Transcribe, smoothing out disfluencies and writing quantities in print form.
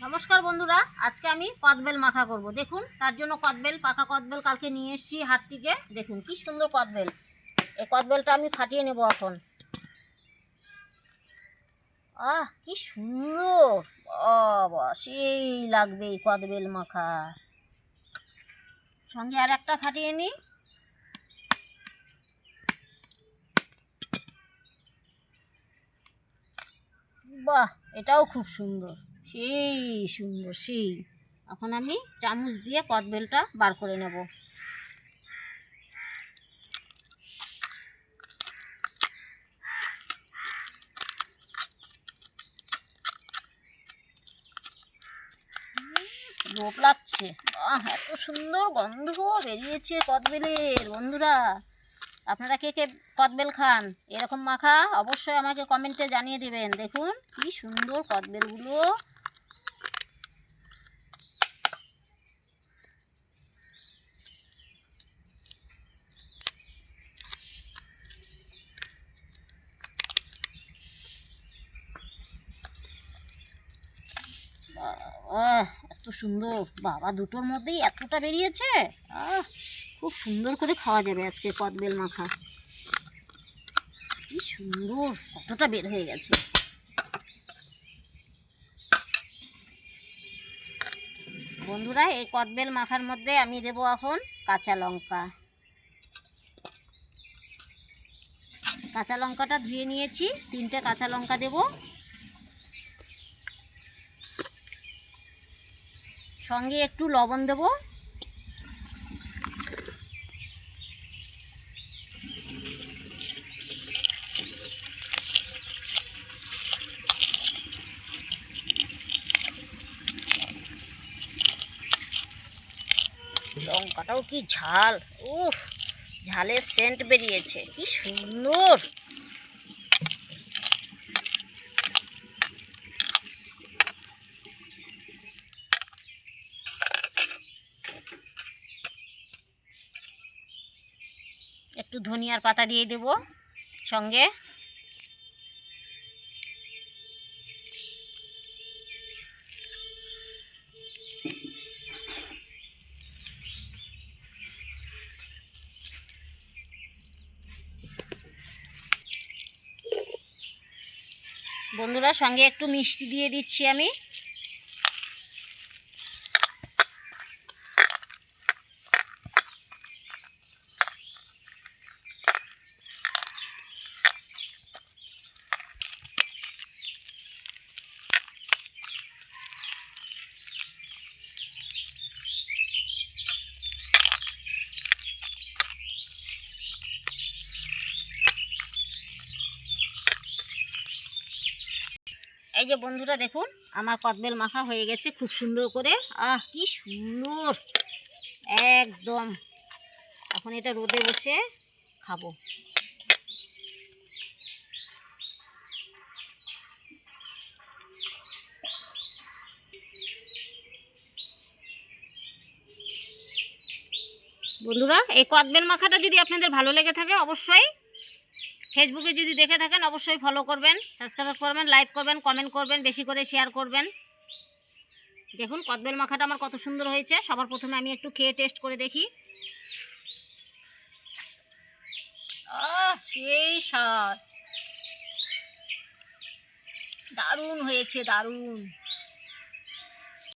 নমস্কার বন্ধুরা, আজকে আমি কদবেল মাখা করব। দেখুন, তার জন্য কদবেল, পাকা কদবেল কালকে নিয়ে এসেছি হাট থেকে। দেখুন কি সুন্দর কদবেল। এই কদবেলটা আমি ফাটিয়ে নেব এখন। কি সুন্দর! বাবা, সেই লাগবে এই কদবেল মাখা। সঙ্গে আর একটা ফাটিয়ে নিই। বাহ, এটাও খুব সুন্দর, সেই সুন্দর, সেই। এখন আমি চামচ দিয়ে কদবেলটা বার করে নেব। লোভ লাগছে। এত সুন্দর গন্ধ বেরিয়েছে কদবেলের। বন্ধুরা, আপনারা কে কে কদবেল খান? এরকম মাখা অবশ্যই আমাকে কমেন্টে জানিয়ে দেবেন। দেখুন কি সুন্দর কদবেলগুলো। এত সুন্দর! বাবা, দুটোর মধ্যেই এতটা বেরিয়েছে। খুব সুন্দর করে খাওয়া যাবে আজকে কদবেল মাখা। কি সুন্দর, কতটা বের হয়ে গেছে। বন্ধুরা, এই কদবেল মাখার মধ্যে আমি দেবো এখন কাঁচা লঙ্কা। কাঁচা লঙ্কাটা ধুয়ে নিয়েছি, 3টে কাঁচা লঙ্কা দেব। সঙ্গে একটু লবণ দেব। লঙ্কাটাও কি ঝাল! উফ, ঝালের সেন্ট বেরিয়েছে, কি সুন্দর! একটু ধনিয়ার পাতা দিয়ে দেব সঙ্গে। বন্ধুরা, সঙ্গে একটু মিষ্টি দিয়ে দিচ্ছি আমি। এই যে বন্ধুরা, দেখুন আমার কদবেল মাখা হয়ে গেছে খুব সুন্দর করে। কি সুন্দর একদম। এখন এটা রোদে বসে খাবো। বন্ধুরা, এই কদবেল মাখাটা যদি আপনাদের ভালো লেগে থাকে, অবশ্যই ফেসবুকে যদি দেখে থাকেন অবশ্যই ফলো করবেন, সাবস্ক্রাইব করবেন, লাইক করবেন, কমেন্ট করবেন, বেশি করে শেয়ার করবেন। দেখুন কদবেল মাখাটা আমার কত সুন্দর হয়েছে। সবার প্রথমে আমি একটু খেয়ে টেস্ট করে দেখি। সেই স্বাদ! দারুণ হয়েছে, দারুণ।